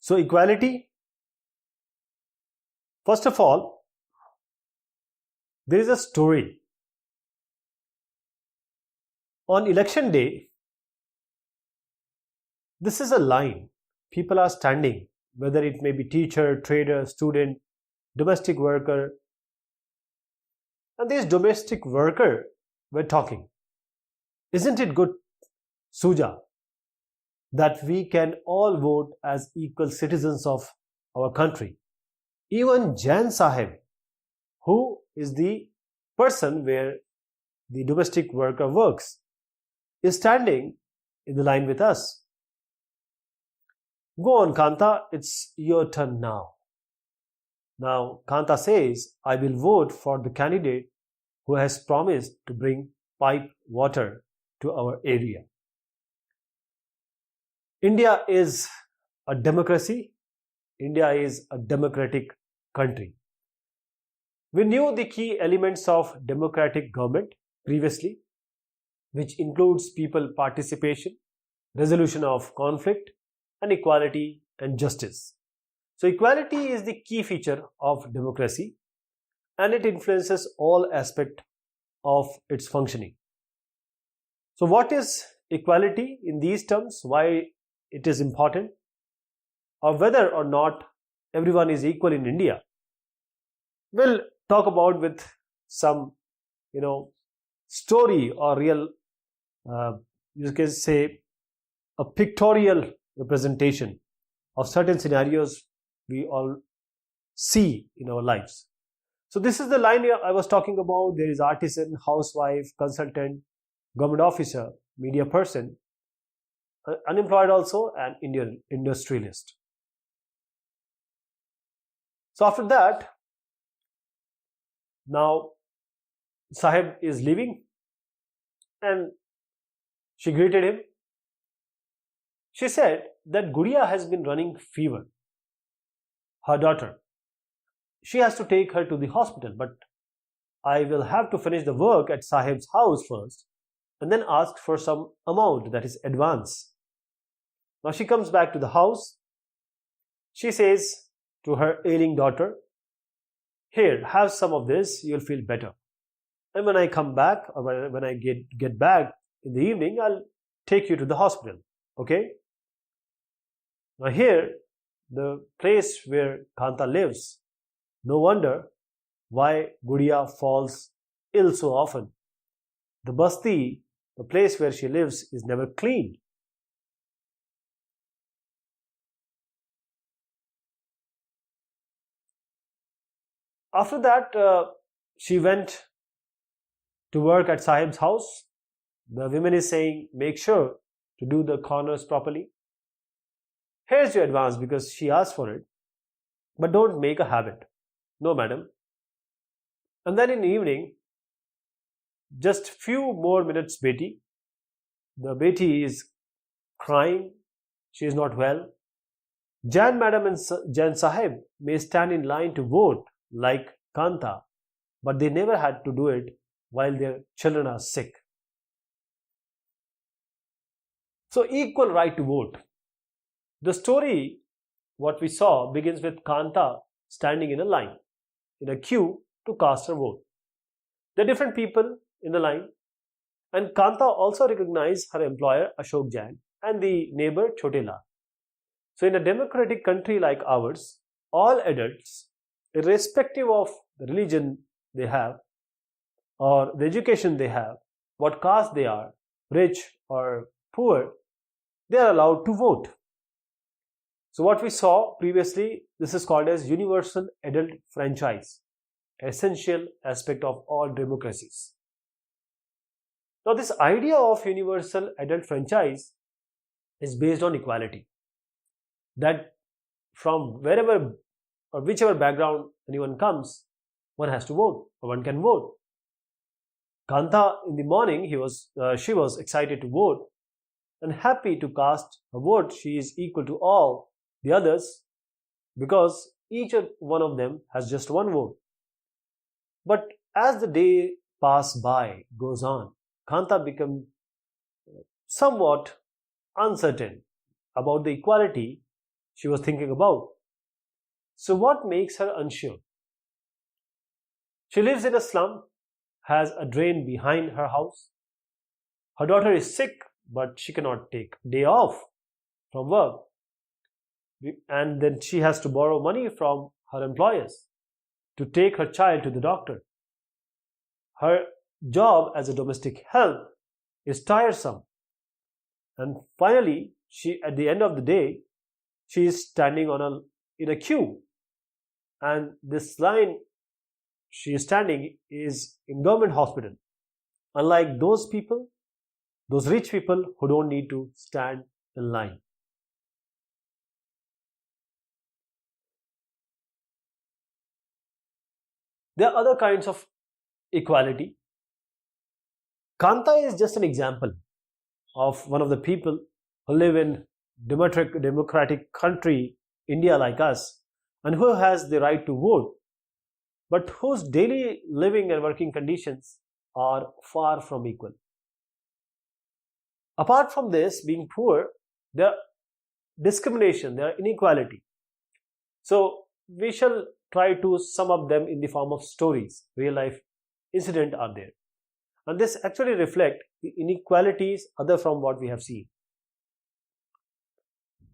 So equality, first of all, there is a story. On election day, this is a line. People are standing, whether it may be teacher, trader, student, domestic worker. And these domestic workers were talking. Isn't it good, Suja, that we can all vote as equal citizens of our country? Even Jan Sahib, who is the person where the domestic worker works, is standing in the line with us. Go on, Kanta, it's your turn now. Now, Kanta says, I will vote for the candidate who has promised to bring pipe water to our area. India is a democracy. India is a democratic country. We knew the key elements of democratic government previously, which includes people participation, resolution of conflict, and equality and justice. So equality is the key feature of democracy, and it influences all aspects of its functioning. So what is equality in these terms? Why it is important? Or whether or not everyone is equal in India? We'll talk about with some, story or real, you can say, a pictorial representation of certain scenarios we all see in our lives. So this is the line I was talking about. There is artisan, housewife, consultant, government officer, media person, unemployed also, and Indian industrialist. So after that, now Sahib is leaving and she greeted him. She said that Gudiya has been running fever. Her daughter. She has to take her to the hospital, but I will have to finish the work at Sahib's house first and then ask for some amount, that is advance. Now she comes back to the house. She says to her ailing daughter, here, have some of this, you'll feel better. And when I come back, or when I get back in the evening, I'll take you to the hospital. Okay? Now here, the place where Kanta lives, no wonder why Gudiya falls ill so often. The basti, the place where she lives, is never cleaned. After that, she went to work at Sahib's house. The woman is saying, make sure to do the corners properly. Here's your advance because she asked for it. But don't make a habit. No, madam. And then in the evening, just few more minutes, Beti. The Beti is crying. She is not well. Jan madam and Jan Sahib may stand in line to vote like Kanta, but they never had to do it while their children are sick. So equal right to vote. The story, what we saw, begins with Kanta standing in a line, in a queue to cast her vote. There are different people in the line, and Kanta also recognized her employer Ashok Jain and the neighbor Chotela. So in a democratic country like ours, all adults, irrespective of the religion they have or the education they have, what caste they are, rich or poor, they are allowed to vote. So what we saw previously, this is called as universal adult franchise, essential aspect of all democracies. Now this idea of universal adult franchise is based on equality, that from wherever or whichever background anyone comes, one has to vote or one can vote. Kanta in the morning, she was excited to vote and happy to cast a vote. She is equal to all the others because each one of them has just one vote. But as the day goes on, Kanta becomes somewhat uncertain about the equality she was thinking about. So what makes her unsure? She lives in a slum, has a drain behind her house. Her daughter is sick, but she cannot take day off from work. And then she has to borrow money from her employers to take her child to the doctor. Her job as a domestic help is tiresome. And finally, at the end of the day, she is standing in a queue. And this line she is standing is in government hospital. Unlike those people, those rich people who don't need to stand in line. There are other kinds of equality. Kanta is just an example of one of the people who live in democratic country, India like us, and who has the right to vote, but whose daily living and working conditions are far from equal. Apart from this, being poor, there are discrimination, there are inequality. So we shall try to sum up them in the form of stories. Real life incidents are there. And this actually reflects the inequalities other from what we have seen.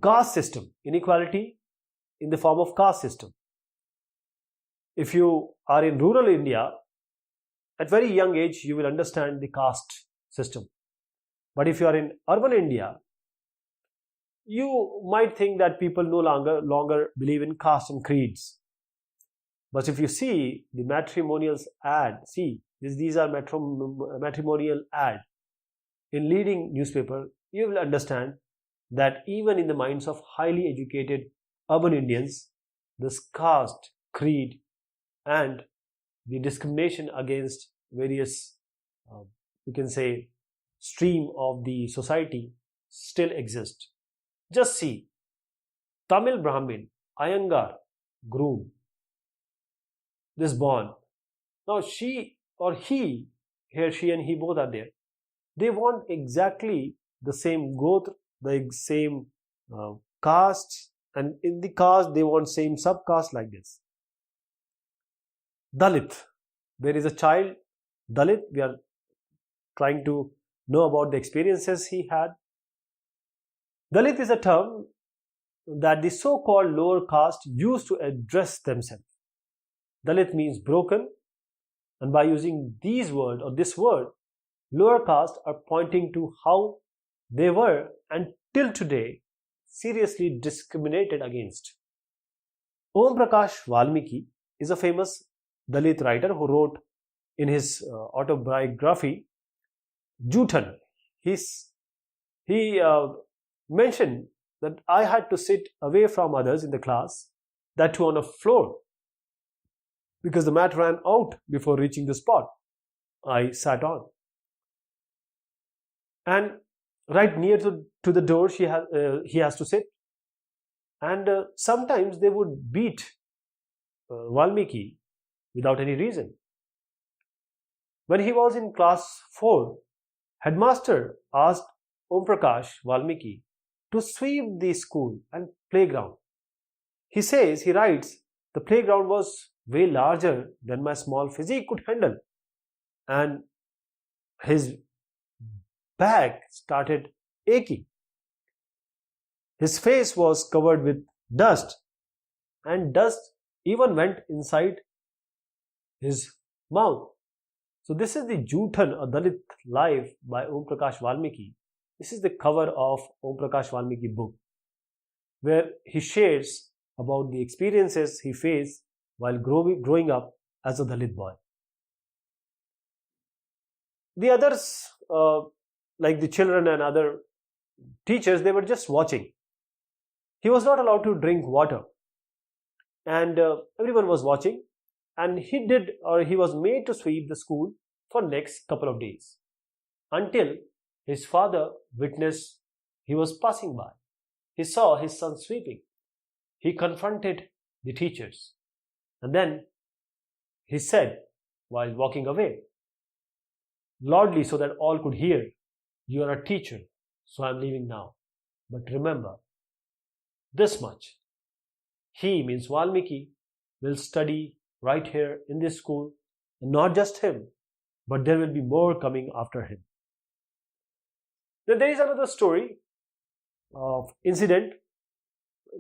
Caste system, inequality in the form of caste system. If you are in rural India, at very young age, you will understand the caste system. But if you are in urban India, you might think that people no longer believe in caste and creeds. But if you see the matrimonials ad, these are matrimonial ad in leading newspaper, you will understand that even in the minds of highly educated urban Indians, this caste, creed, and the discrimination against various, you can say, stream of the society still exist. Just see, Tamil Brahmin, Iyengar, groom, this born. Now she or he, here she and he both are there. They want exactly the same growth, the same caste, and in the caste they want same subcaste like this. Dalit, there is a child, Dalit, we are trying to know about the experiences he had. Dalit is a term that the so-called lower caste used to address themselves. Dalit means broken, and by using this word, lower caste are pointing to how they were and till today seriously discriminated against. Om Prakash Valmiki is a famous Dalit writer who wrote in his autobiography, Jutan. He mentioned that I had to sit away from others in the class, that too on a floor, because the mat ran out before reaching the spot I sat on. And right near to the door he has to sit. And sometimes they would beat Valmiki without any reason. When he was in class 4, headmaster asked Om Prakash Valmiki to sweep the school and playground. He writes, the playground was way larger than my small physique could handle, and his back started aching. His face was covered with dust, and dust even went inside his mouth. So this is the Jutan, a Dalit life by Om Prakash Valmiki. This is the cover of Om Prakash Valmiki book, where he shares about the experiences he faced while growing up as a Dalit boy. The others, like the children and other teachers, they were just watching. He was not allowed to drink water, and everyone was watching, and he was made to sweep the school for next couple of days, until his father witnessed. He was passing by. He saw his son sweeping. He confronted the teachers, and then he said, while walking away, loudly so that all could hear, "You are a teacher, so I am leaving now. But remember, this much. He means Valmiki will study right here in this school, and not just him, but there will be more coming after him. Then there is another story of incident,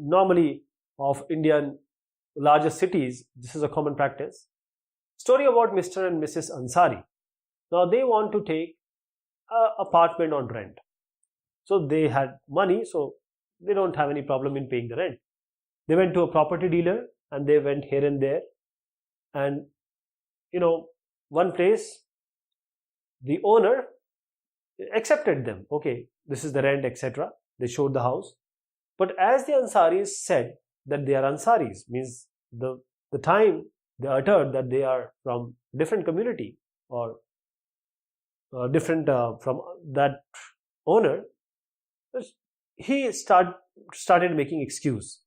normally of Indian largest cities. This is a common practice. Story about Mr. and Mrs. Ansari. Now they want to take an apartment on rent. So they had money, so they don't have any problem in paying the rent. They went to a property dealer and they went here and there. And one place, the owner accepted them. Okay, this is the rent, etc. They showed the house. But as the Ansaris said that they are Ansaris, means the time they uttered that they are from different community or different from that owner, he started making excuse.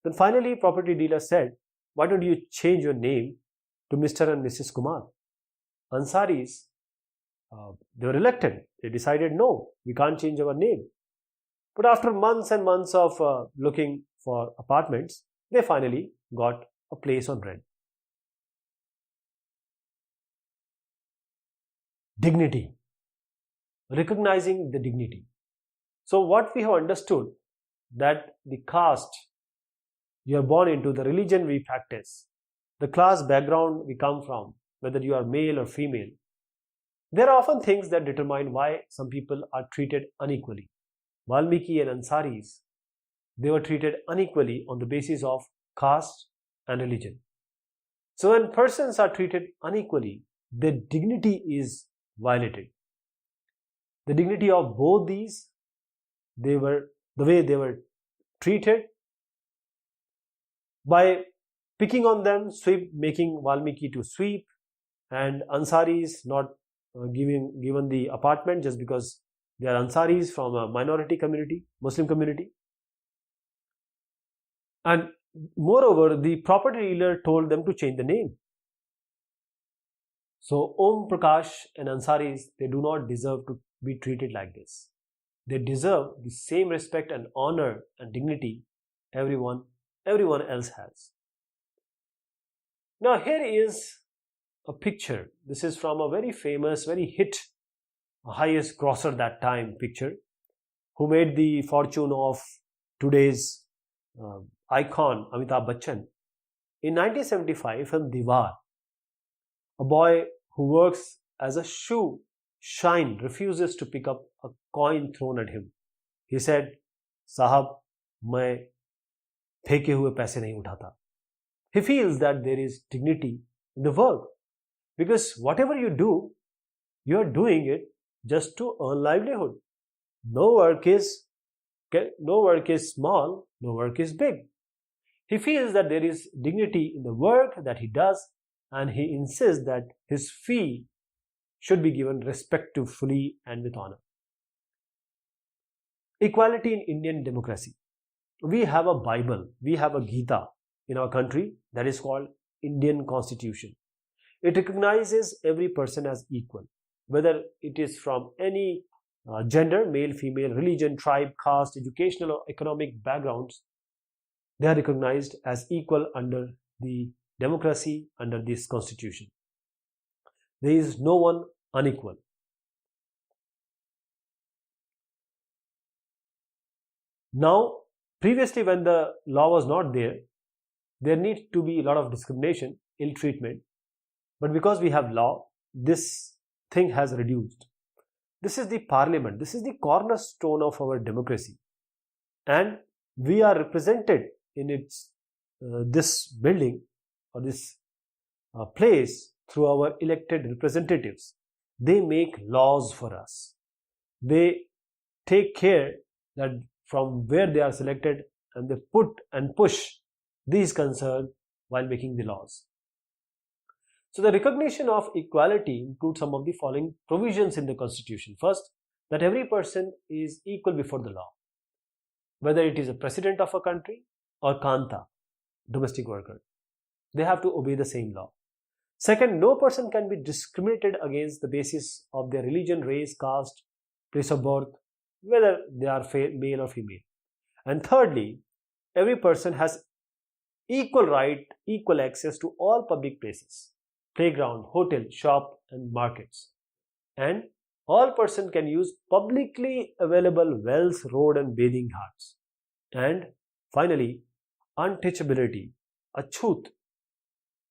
Then finally property dealer said, why don't you change your name to Mr. and Mrs. Kumar? Ansaris, they were reluctant. They decided, no, we can't change our name. But after months and months of looking for apartments, they finally got a place on rent. Dignity. Recognizing the dignity. So what we have understood, that the caste you are born into, the religion we practice, the class background we come from, whether you are male or female, there are often things that determine why some people are treated unequally. Valmiki and Ansaris, they were treated unequally on the basis of caste and religion. So when persons are treated unequally, their dignity is violated. The dignity of both these, the way they were treated, by picking on them, making Valmiki to sweep, and Ansaris not given the apartment just because they are Ansaris from a minority community, Muslim community. And moreover, the property dealer told them to change the name. So Om Prakash and Ansaris, they do not deserve to be treated like this. They deserve the same respect and honor and dignity everyone else has. Now here is a picture. This is from a very famous, very hit, highest grosser that time picture, who made the fortune of today's icon Amitabh Bachchan. In 1975, film Diwar, a boy who works as a shoe shine refuses to pick up a coin thrown at him. He said, "Sahab, मैं फेंके हुए पैसे नहीं उठाता." He feels that there is dignity in the work, because whatever you do, you are doing it just to earn livelihood. No work is small, no work is big. He feels that there is dignity in the work that he does, and he insists that his fee should be given respectfully and with honor. Equality in Indian democracy. We have a Bible, we have a Gita in our country that is called Indian Constitution. It recognizes every person as equal, whether it is from any gender, male, female, religion, tribe, caste, educational or economic backgrounds. They are recognized as equal under the democracy, under this constitution. There is no one unequal. Now, previously when the law was not there needs to be a lot of discrimination, ill treatment. But because we have law, this thing has reduced. This is the parliament. This is the cornerstone of our democracy. And we are represented in this building or this place through our elected representatives. They make laws for us. They take care that from where they are selected, and they put and push these concerns while making the laws. So the recognition of equality includes some of the following provisions in the Constitution. First, that every person is equal before the law, whether it is a president of a country or Kanta, domestic worker. They have to obey the same law. Second, no person can be discriminated against the basis of their religion, race, caste, place of birth, whether they are male or female. And thirdly, every person has equal right, equal access to all public places, playground, hotel, shop and markets. And all person can use publicly available wells, road and bathing ghats. And finally, untouchability, achut,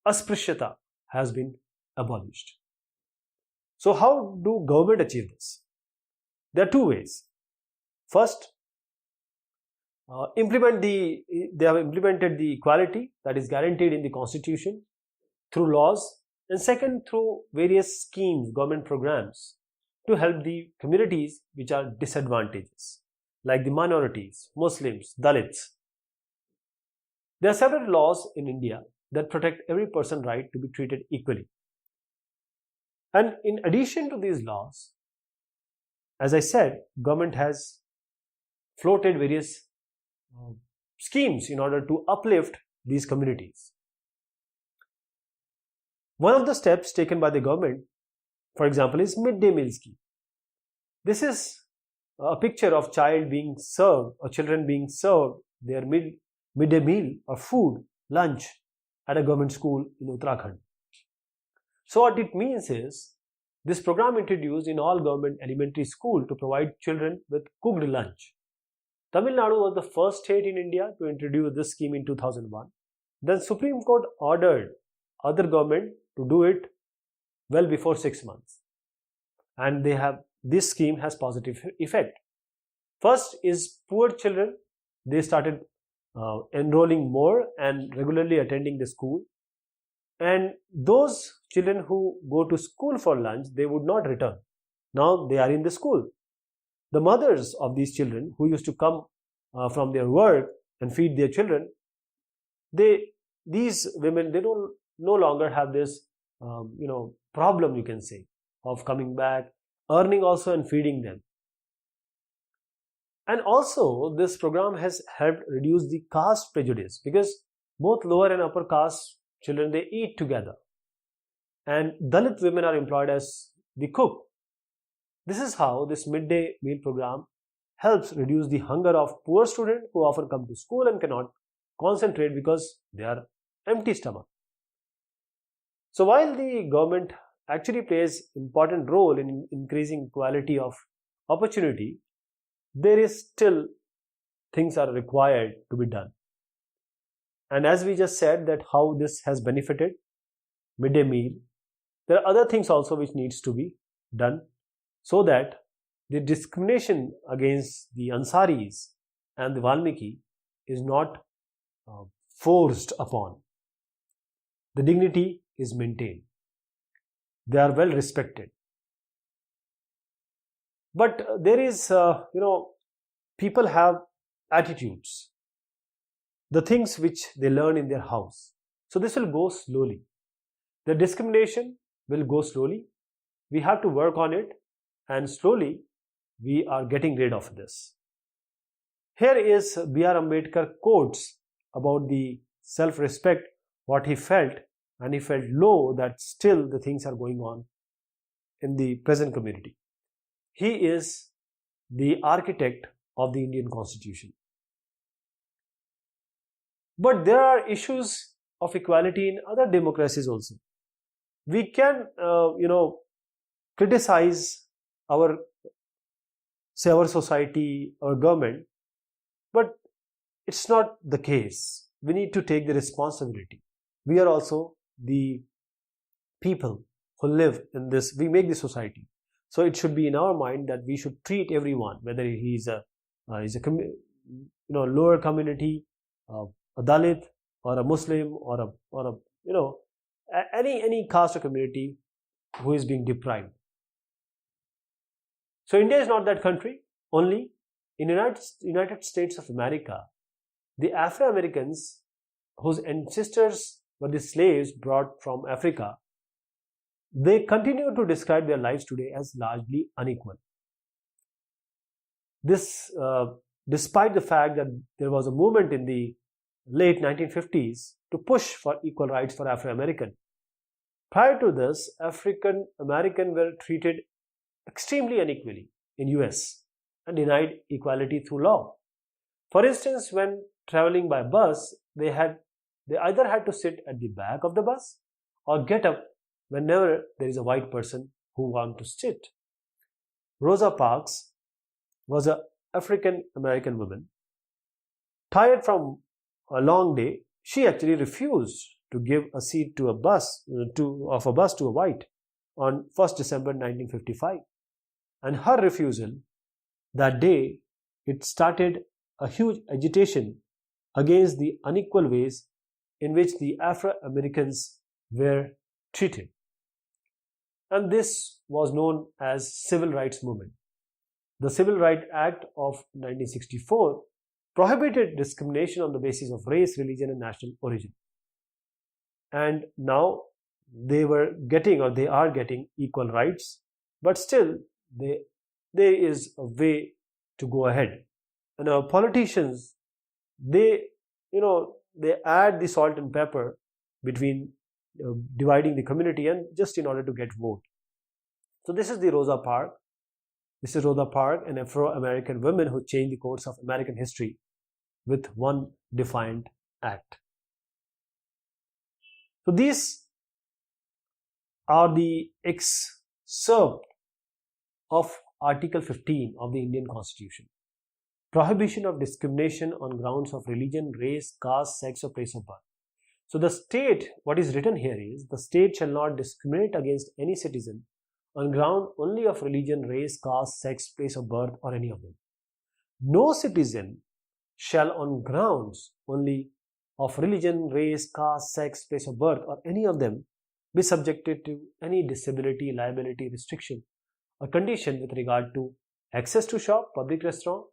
asprishyata has been abolished. So how do government achieve this? There are two ways. First, they have implemented the equality that is guaranteed in the constitution through laws, and second, through various schemes, government programs to help the communities which are disadvantaged, like the minorities, Muslims, Dalits. There are several laws in India that protect every person's right to be treated equally. And in addition to these laws, as I said, government has floated various schemes in order to uplift these communities. One of the steps taken by the government, for example, is midday meal scheme. This is a picture of child being served or children being served their midday meal or food, lunch at a government school in Uttarakhand. So what it means is, this program introduced in all government elementary school to provide children with cooked lunch. Tamil Nadu was the first state in India to introduce this scheme in 2001. Then Supreme Court ordered other government to do it well before 6 months. And this scheme has positive effect. First is poor children. They started enrolling more and regularly attending the school. And those children who go to school for lunch, they would not return. Now they are in the school. The mothers of these children who used to come from their work and feed their children, these women, they don't no longer have this problem, you can say, of coming back, earning also and feeding them. And also this program has helped reduce the caste prejudice, because both lower and upper caste children, they eat together, and Dalit women are employed as the cook. This is how this midday meal program helps reduce the hunger of poor students who often come to school and cannot concentrate because they are empty stomach. So while the government actually plays important role in increasing quality of opportunity, there is still things are required to be done. And as we just said that how this has benefited midday meal, there are other things also which needs to be done so that the discrimination against the Ansaris and the Valmiki is not forced upon. The dignity is maintained. They are well respected. But there is, people have attitudes, the things which they learn in their house. So this will go slowly. The discrimination will go slowly. We have to work on it, and slowly we are getting rid of this. Here is B.R. Ambedkar quotes about the self-respect, what he felt, and he felt low that still the things are going on in the present community. He is the architect of the Indian Constitution. But there are issues of equality in other democracies also. We can, criticize our society, our government, but it's not the case. We need to take the responsibility. We are also the people who live in this. We make the society. So it should be in our mind that we should treat everyone, whether he is a lower community, a Dalit or a Muslim or any caste or community who is being deprived. So India is not that country. Only in United States of America, the Afro-Americans whose ancestors were the slaves brought from Africa, they continue to describe their lives today as largely unequal. This, despite the fact that there was a movement in the late 1950s to push for equal rights for Afro-American. Prior to this, African American were treated extremely unequally in US and denied equality through law. For instance, when traveling by bus, they either had to sit at the back of the bus or get up whenever there is a white person who want to sit. Rosa Parks was an African American woman. Tired from a long day, she actually refused to give a seat to a bus to a white on 1st December 1955. And her refusal that day, it started a huge agitation against the unequal ways in which the Afro-Americans were treated. And this was known as Civil Rights Movement. The Civil Rights Act of 1964 prohibited discrimination on the basis of race, religion, and national origin. And now they are getting equal rights, but still there is a way to go ahead. And our politicians, they add the salt and pepper between dividing the community and just in order to get vote. So this is the Rosa Parks. This is Rosa Parks, an Afro-American woman who changed the course of American history with one defiant act. So these are the excerpt of Article 15 of the Indian Constitution. Prohibition of discrimination on grounds of religion, race, caste, sex, or place of birth. So the state, what is written here is, the state shall not discriminate against any citizen on ground only of religion, race, caste, sex, place of birth, or any of them. No citizen shall on grounds only of religion, race, caste, sex, place of birth, or any of them be subjected to any disability, liability, restriction, or condition with regard to access to shop, public restaurant,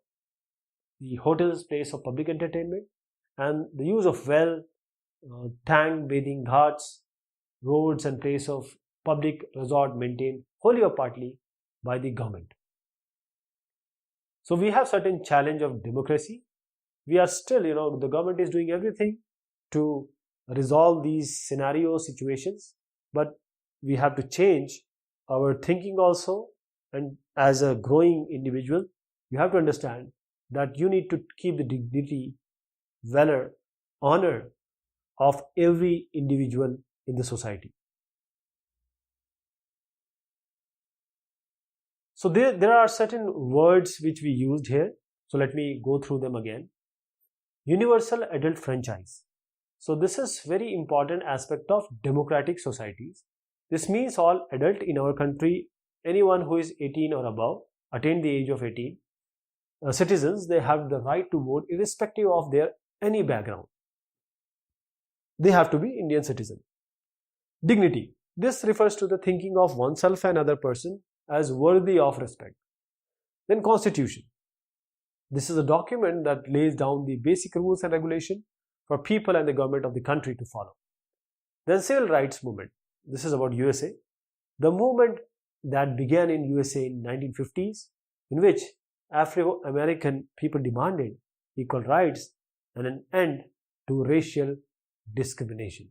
the hotel's place of public entertainment, and the use of well, tank, bathing ghats, roads, and place of public resort maintained wholly or partly by the government. So we have certain challenge of democracy. We are still, the government is doing everything to resolve these situations, but we have to change our thinking also. And as a growing individual, you have to understand that you need to keep the dignity, valor, honor of every individual in the society. So there are certain words which we used here. So let me go through them again. Universal adult franchise. So this is very important aspect of democratic societies. This means all adult in our country, anyone who is 18 or above, attained the age of 18, citizens, they have the right to vote irrespective of their any background. They have to be Indian citizen. Dignity. This refers to the thinking of oneself and other person as worthy of respect. Then Constitution. This is a document that lays down the basic rules and regulation for people and the government of the country to follow. Then Civil Rights Movement. This is about USA. The movement that began in USA in 1950s, in which Afro-American people demanded equal rights and an end to racial discrimination.